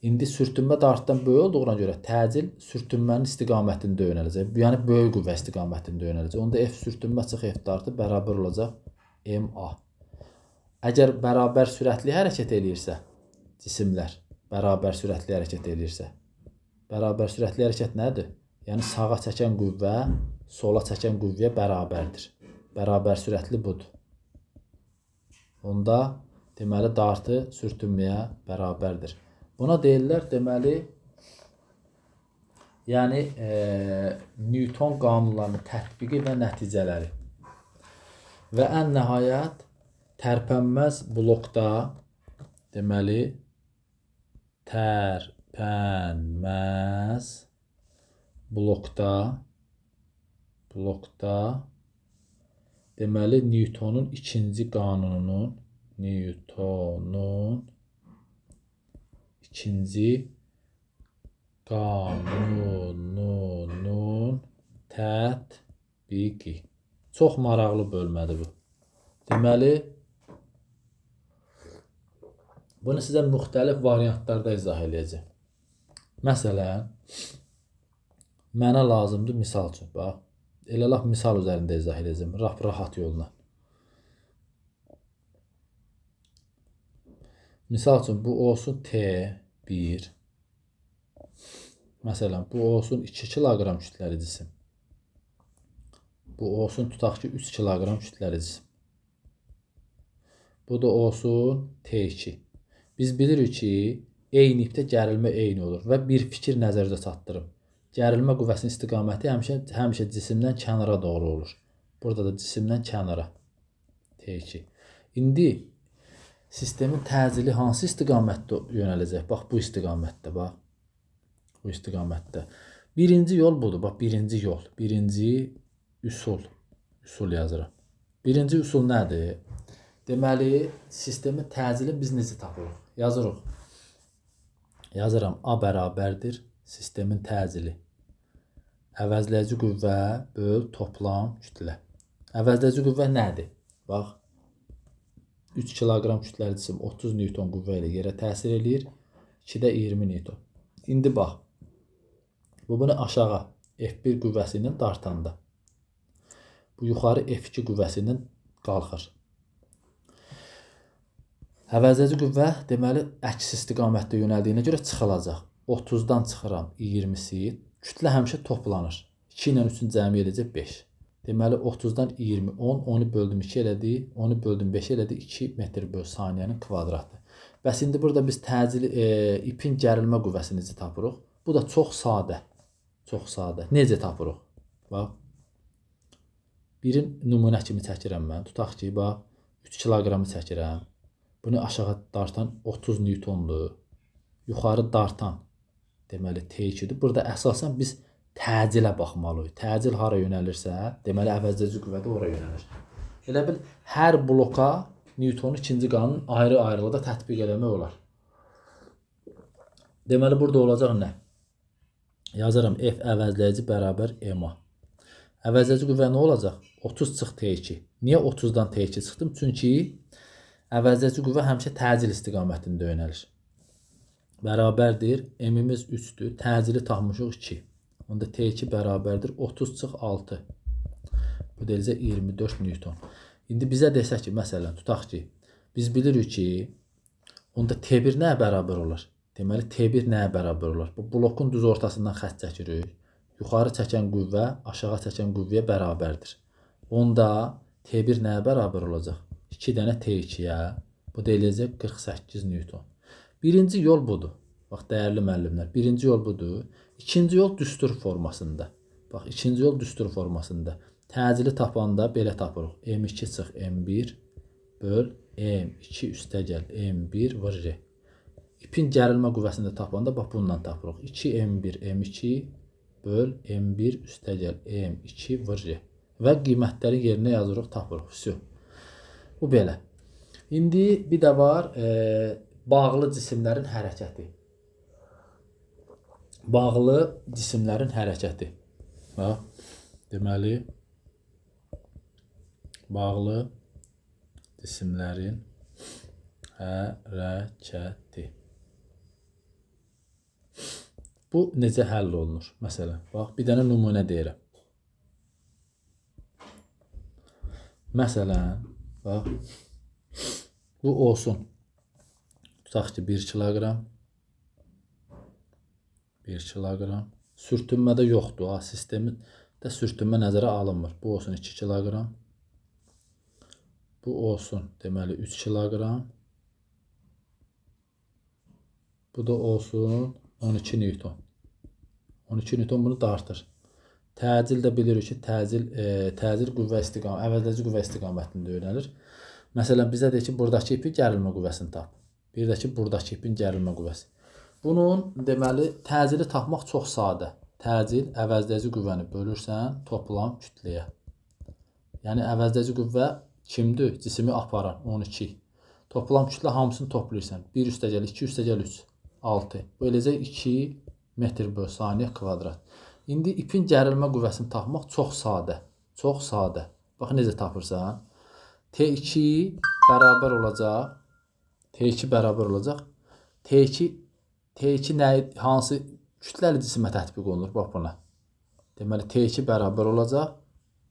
İndi sürtünmə dartdan böyük olduğuna görə təcil sürtünmənin istiqamətində yönələcək. Yəni böyük qüvvə istiqamətində yönələcək. Onda F sürtünmə çıx F dartı bərabər olacaq MA. Əgər bərabər sürətli hərəkət eləyirsə, cisimlər bərabər sürətli hərəkət eləyirsə, bərabər sürətli hərəkət nədir? Yəni sağa çəkən qüvvə sola çəkən qüvvəyə bərabərdir. Bərabər sürətli budur. Onda deməli dartı sürtünməyə bərabərdir. Buna deyirlər deməli, yəni Newton qanunlarının tətbiqi və nəticələri. Və ən nəhayət tərpənməz blokda deməli tərpənməz blokda deməli Newtonun ikinci qanununun tətbiqi. Çox maraqlı bölmədir bu. Deməli, bunu sizə müxtəlif variantlarda izah edəcəm. Məsələn, mənə lazımdır misal üçün. Bax, elə laf misal üzərində izah edəcəm, rahat yolla. Misal üçün, bu olsun T1. Məsələn, bu olsun 2 kiloqram kütləli cisim. Bu olsun, tutaq ki, 3 kiloqram kütləli cisim. Bu da olsun T2. Biz bilirik ki, eyni ipdə gərilmə eyni olur və bir fikir nəzərdə çatdırım. Gərilmə qüvvəsinin istiqaməti həmişə cisimdən kənara doğru olur. Burada da cisimdən kənara. T2. İndi sistemin təcili hansı istiqamətdə yönələcək? Bax, bu istiqamətdə, bax. Bu istiqamətdə. Birinci yol budur, bax, birinci yol. Birinci üsul yazırım. Birinci üsul nədir? Deməli, sistemin təcili biz necə tapırıq? Yazırıq. Yazıram, A bərabərdir sistemin təcili. Əvəzləyici qüvvə böl toplam kütlə. Əvəzləyici qüvvə nədir? Bax, 3 kiloqram kütləli cisim 30 Newton qüvvə ilə yerə təsir eləyir. 2-də 20 Newton. İndi bax, bunu aşağı F1 qüvvəsi ilə dartanda. Bu yuxarı F2 qüvvəsi ilə qalxır. Əvəzləyici qüvvə deməli əks istiqamətdə yönəldiyinə görə çıxılacaq. 30-dan çıxıram 20-si. Kütlə həmişə toplanır. 2 ilə 3-ün cəmi eləcək 5. Deməli 30-dan 20, 10, 10-u böldüm 2 elədi, 10-u böldüm 5 elədi, 2 metr böl saniyənin kvadratı. Bəs indi burada biz təcili ipin gərilmə qüvvəsini necə tapırıq? Bu da çox sadə. Çox sadə. Necə tapırıq? Bax. Birin nümunə kimi çəkirəm mən. Tutaq ki, bax 3 kiloqramı çəkirəm. Bunu aşağı dartan 30 Newtondur. Yuxarı dartan deməli T2-dir. Burada əsasən biz təcilə baxmalıyıq. Təcil hara yönəlirsə, deməli əvəzləyici qüvvə də ora yönəlir. Elə bil hər bloka Newtonun ikinci qanunun ayrı-ayrılıqda tətbiq eləmək olar. Deməli burada olacaq nə? Yazıram F əvəzləyici bərabər MA. Əvəzləyici qüvvə nə olacaq? 30 çıx T2. Niyə 30-dan T2 çıxdım? Çünki əvəzləyici qüvvə həmişə təcil istiqamətində yönəlir. Bərabərdir. M-imiz 3-dür. Təcili tapmışıq 2. Onda T2 bərabərdir 30 çıx 6. Bu deyiləcək 24 Newton. İndi bizə desək ki, məsələn, tutaq ki, biz bilirik ki, onda T1 nəyə bərabər olar? Deməli, T1 nəyə bərabər olar? Bu blokun düz ortasından xətt çəkirik. Yuxarı çəkən qüvvə aşağı çəkən qüvvəyə bərabərdir. Onda T1 nəyə bərabər olacaq? 2 dənə T2-yə. Bu deyiləcək 48 Newton. Birinci yol budur. Bax, dəyərli müəllimlər, birinci yol budur. İkinci yol düstur formasında. Bax, ikinci yol düstur formasında. Təcili tapanda belə tapırıq. M2 çıx M1 böl M2 üstəgəl M1 vur R. İpin gərilmə qüvvəsində tapanda bax, bununla tapırıq. 2M1 M2 böl M1 üstəgəl M2 vur R. Və qiymətləri yerinə yazırıq, tapırıq. Vəsiyo. Bu belə. İndi bir də var bağlı cisimlərin hərəkəti. Bağlı cisimlərin hərəkəti. Bax, deməli, bağlı cisimlərin hərəkəti. Bu necə həll olunur? Məsələn, bax, bir dənə nümunə deyirəm. Məsələn, bax, bu olsun. Tutaq ki, 1 kiloqram. 1 kiloqram. Sürtünmədə yoxdur. Sistemdə sürtünmə nəzərə alınmır. Bu olsun 2 kiloqram. Bu olsun, deməli, 3 kiloqram. Bu da olsun 12 newton. 12 newton bunu dartır. Təcil də bilirik ki, təcil qüvvə istiqaməti, əvəzləyici qüvvə istiqamətində öyrənir. Məsələn, bizə deyir ki, buradakı ipin gərilmə qüvvəsini tap. Bir də ki, buradakı ipin gərilmə qüvvəsi. Bunun, deməli, təcili tapmaq çox sadə. Təcil, əvəzləyici qüvvəni bölürsən toplam kütləyə. Yəni, əvəzləyici qüvvə kimdir? Cisimi aparan, 12. Toplam kütlə hamısını toplayırsan. 1 üstəgəl 2 üstəgəl 3, 6. Bu eləcə 2 metr böl saniyə kvadrat. İndi ipin gərilmə qüvvəsini tapmaq çox sadə. Çox sadə. Bax, necə tapırsan? T2 bərabər olacaq. T2 bərabər olacaq. T2 hansı kütləli cisimə tətbiq olunur? Bax, buna. Deməli, T2 bərabər olacaq.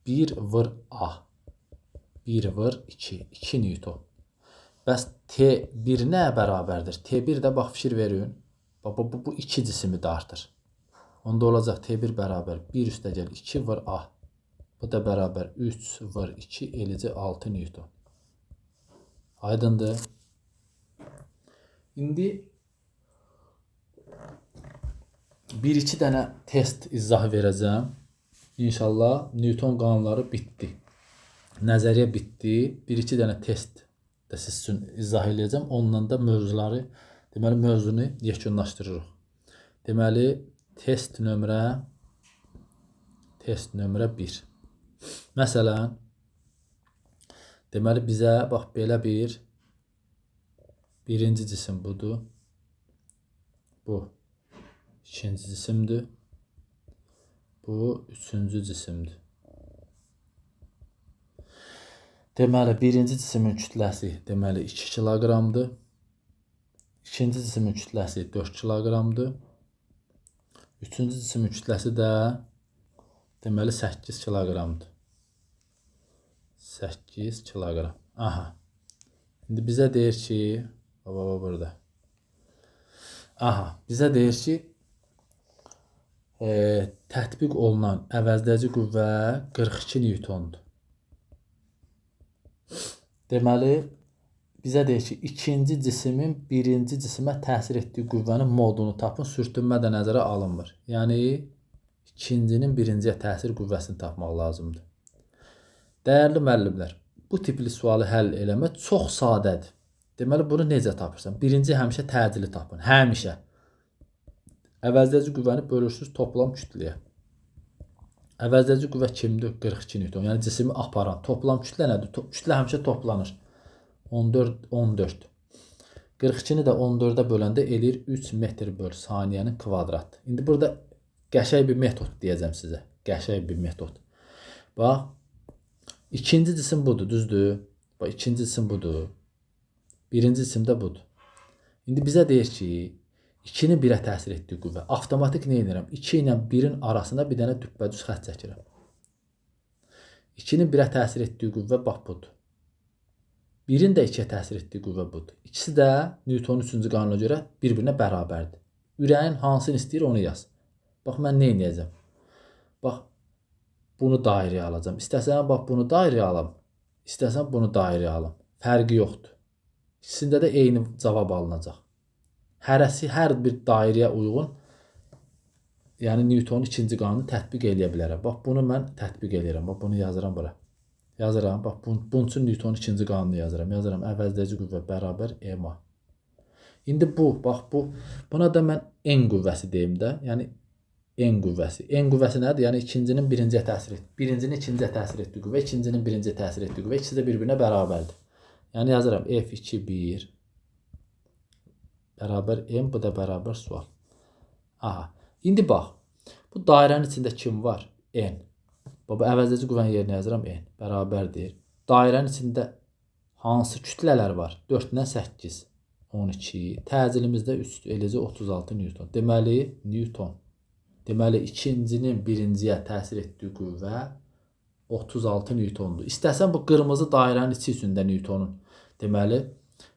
1 vur A. 1 vur 2. 2 newton. Bəs T1 nəyə bərabərdir? T1 də bax, fikir verin. Bu iki cisimi dartır. Onda olacaq T1 bərabər 1 üstəgəl 2 vur A. Bu da bərabər 3 vur 2 eləcə 6 newton. Aydındır. İndi 1-2 dənə test izahı verəcəm. İnşallah Newton qanunları bitdi. Nəzəriyyə bitdi. 1-2 dənə test də siz üçün izah edəcəm. Onunla da mövzuları, deməli, mövzunu yekunlaşdırırıq. Deməli, test nömrə 1. Məsələn, deməli, bizə bax, belə birinci cisim budur. Bu ikinci cisimdir. Bu üçüncü cisimdir. Deməli, birinci cisimin kütləsi, deməli, 2 kiloqramdır. İkinci cisimin kütləsi 4 kiloqramdır. Üçüncü cisimin kütləsi də, deməli, 8 kiloqramdır. 8 kiloqram. Aha. İndi bizə deyir ki, burada. Aha, bizə deyir ki, tətbiq olunan əvəzləyici qüvvə 42 newtondur. Deməli, bizə deyir ki, ikinci cisimin birinci cisimə təsir etdiyi qüvvənin modunu tapın, sürtünmə də nəzərə alınmır. Yəni, ikincinin birinciyə təsir qüvvəsini tapmaq lazımdır. Dəyərli müəllimlər, bu tipli sualı həll eləmək çox sadədir. Deməli, bunu necə tapırsan? Birinci həmişə təcili tapın. Həmişə. Əvəzləyici qüvvəni bölürsünüz toplam kütləyə. Əvəzləyici qüvvə kimdir? 42 newton. Yəni, cisimi aparan. Toplam kütlə nədir? Kütlə həmişə toplanır. 14. 42-ni də 14-ə böləndə eləyir 3 metr böl saniyənin kvadratı. İndi burada qəşəng bir metod deyəcəm sizə. Qəşəng bir metod. Bax, ikinci cisim budur, düzdür? Bax, ikinci cisim budur. Birinci cisim də budur. İndi bizə deyir ki, 2-nin 1-ə təsir etdiyi qüvvə. Avtomatik nə edirəm? 2 ilə 1-in arasında bir dənə düppədüz xətt çəkirəm. 2-nin 1-ə təsir etdiyi qüvvə bax budur. 1-in də 2-yə təsir etdiyi qüvvə budur. İkisi də Newtonun 3-cü qanuna görə bir-birinə bərabərdir. Ürəyin hansını istəyir onu yaz. Bax, mən nə edəcəm? Bax, bunu dairəyə alacam. İstəsən bax, bunu dairəyə alam. İstəsən bunu dairəyə alam. Fərqi yoxdur. İkisində də eyni cavab alınacaq. Hərəsi hər bir dairəyə uyğun, yəni Newtonun ikinci qanunu tətbiq eləyə bilərəm. Bax, bunu mən tətbiq eləyirəm. Bax, bunu yazıram bura. Yazıram. Bax, bunun üçün Newtonun ikinci qanunu yazıram. Yazıram, əvəzləyici qüvvə bərabər ma. İndi bu, bax, buna da mən N qüvvəsi deyim də. Yəni, N qüvvəsi. N qüvvəsi nədir? Yəni, ikincinin birinciyə təsir etdiyi, birincinin ikinciyə təsir etdiyi qüvvə, ikincinin birinciyə təsir etdiyi qüvvə, ikisi də bir-birinə bərabərdir. Yəni, yazıram, F2, 1 bərabər M, bu da bərabər sual. Aha. İndi bax, bu dairənin içində kim var? N. Baba, əvəzləyici qüvvənin yerinə yazıram N. Bərabərdir. Dairənin içində hansı kütlələr var? 4-dən 8, 12. Təcilimiz də 3, eləcə 36 Newton. Deməli, Newton. Deməli, ikincinin birinciyə təsir etdiyi qüvvə 36 Newtondur. İstəsən bu qırmızı dairənin içi üçün də Newtonun, deməli,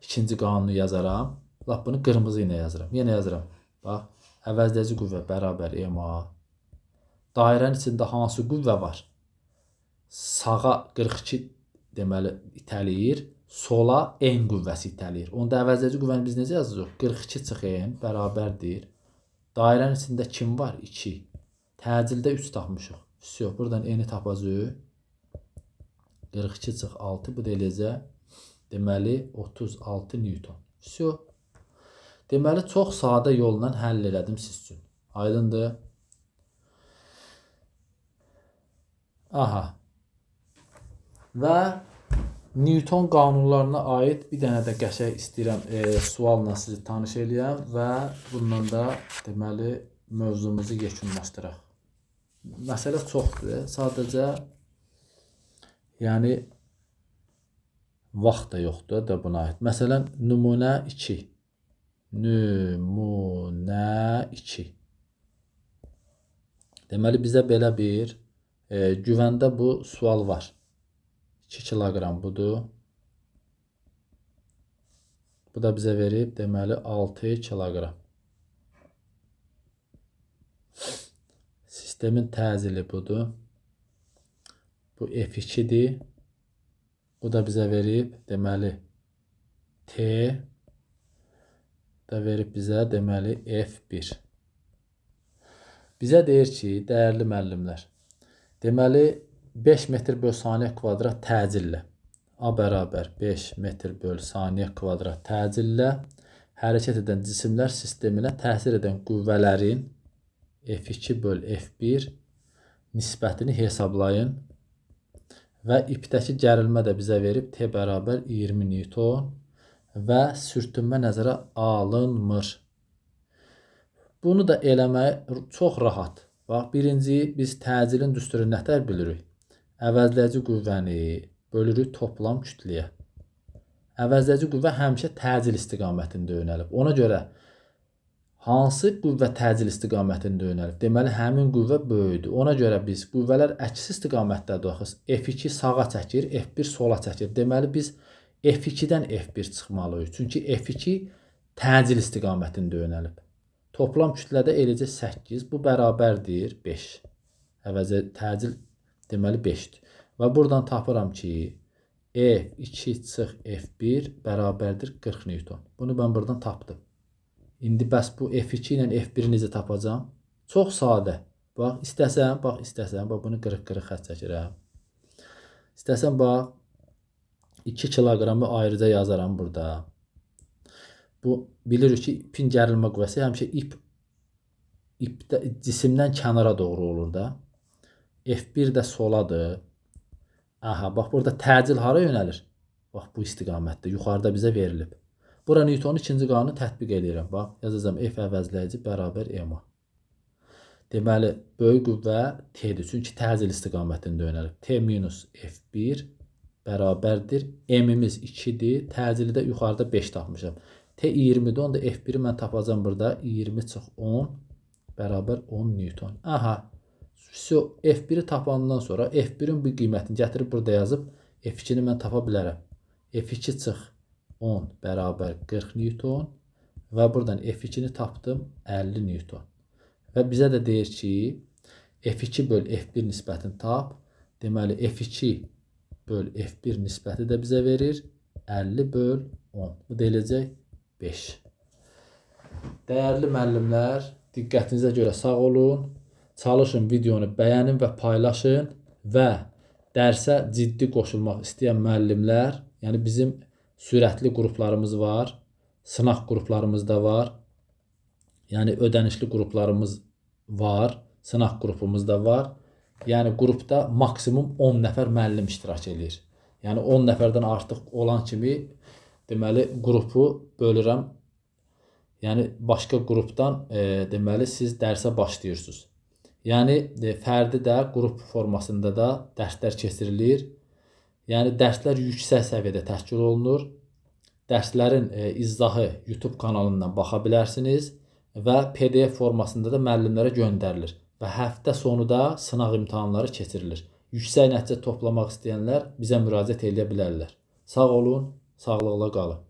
ikinci qanunu yazaram. Lap bunu qırmızı ilə yazıram. Yenə yazıram. Bax, əvəzləyici qüvvə bərabər ma. Dairənin içində hansı qüvvə var? Sağa 42 deməli itələyir, sola N qüvvəsi itələyir. Onda əvəzləyici qüvvəni biz necə yazacağıq? 42 çıx N bərabərdir. Dairənin içində kim var? 2. Təcildə 3 tapmışıq. Vəsiyo, buradan N-i tapacağıq. 42 çıx 6, bu da eləcə. Deməli, 36 Newton. Vəsiyo. Deməli, çox sadə yolla həll elədim siz üçün. Aydındır. Aha. Və Newton qanunlarına aid bir dənə də qəşəng istəyirəm sualla sizi tanış eləyəm və bundan da deməli mövzumuzu yekunlaşdıraq. Məsələ çoxdur, sadəcə yəni vaxt da yoxdur da buna aid. Məsələn, nümunə 2. Nümunə 2. Deməli, bizə belə bir güvəndə bu sual var. 2 kiloqram budur. Bu da bizə verib, deməli, 6 kiloqram. Sistemin təcili budur. Bu F2-dir. Bu da bizə verib, deməli, T da verib bizə, deməli, F1. Bizə deyir ki, dəyərli müəllimlər, deməli, 5 metr böl saniyə kvadrat təcillə, A bərabər 5 metr böl saniyə kvadrat təcillə hərəkət edən cisimlər sisteminə təsir edən qüvvələrin F2 böl F1 nisbətini hesablayın və ipdəki gərilmə də bizə verib T bərabər 20 Newton və sürtünmə nəzərə alınmır. Bunu da eləmək çox rahat. Bax, birinci biz təcilin düsturunu nətər bilirik? Əvəzləyici qüvvəni bölürük toplam kütləyə. Əvəzləyici qüvvə həmişə təcil istiqamətində yönəlib. Ona görə hansı qüvvə təcil istiqamətində yönəlib? Deməli, həmin qüvvə böyüdür. Ona görə biz qüvvələr əks istiqamətdədir axı. F2 sağa çəkir, F1 sola çəkir. Deməli, biz F2-dən F1 çıxmalıyıq. Çünki F2 təcil istiqamətində yönəlib. Toplam kütlədə eləcə 8. Bu bərabərdir 5. Əvəzə təcil deməli 5-dir. Və buradan tapıram ki, F2 çıx F1 bərabərdir 40 Newton. Bunu mən buradan tapdım. İndi bəs bu F2 ilə F1-i necə tapacam? Çox sadə. Bax, istəsəm, bunu qırıq-qırıq xətt çəkirəm. İstəsəm, bax, 2 kiloqramı ayrıca yazaram burada. Bu, bilirik ki, ipin gərilmə qüvvəsi həmişə cisimdən kənara doğru olur da. F1 də soladır. Aha, bax, burada təcil hara yönəlir? Bax, bu istiqamətdə, yuxarıda bizə verilib. Bura Newtonun ikinci qanunu tətbiq edirəm. Bax, yazacağım F əvəzləyici bərabər ma. Deməli, böyük qüvvə T-dir, çünki təcil istiqamətində yönəlib. T minus F1 bərabərdir. M-imiz 2-dir, təcili də yuxarıda 5 tapmışam. T 20-dir, onda F1-i mən tapacam burada. 20 çıx 10 bərabər 10 Newton. Aha. F1-i tapandan sonra F1-in bu qiymətini gətirib burada yazıb F2-ni mən tapa bilərəm. F2 çıx 10 bərabər 40 Newton və buradan F2-ni tapdım 50 Newton. Və bizə də deyir ki, F2 böl F1 nisbətini tap. Deməli, F2 böl F1 nisbəti də bizə verir 50 böl 10. Bu da eləcək 5. Dəyərli müəllimlər, diqqətinizə görə sağ olun. Çalışın videonu bəyənin və paylaşın və dərsə ciddi qoşulmaq istəyən müəllimlər, yəni bizim sürətli qruplarımız var, sınaq qruplarımız da var. Yəni ödənişli qruplarımız var, sınaq qrupumuz da var. Yəni qrupda maksimum 10 nəfər müəllim iştirak edir. Yəni 10 nəfərdən artıq olan kimi deməli qrupu bölürəm. Yəni başqa qrupdan deməli siz dərsə başlayırsınız. Yəni fərdi də qrup formasında da dərslər keçirilir. Yəni dərslər yüksək səviyyədə təşkil olunur. Dərslərin izahı YouTube kanalından baxa bilərsiniz və PDF formasında da müəllimlərə göndərilir və həftə sonu da sınaq imtahanları keçirilir. Yüksək nəticə toplamaq istəyənlər bizə müraciət edə bilərlər. Sağ olun, sağlıqla qalın.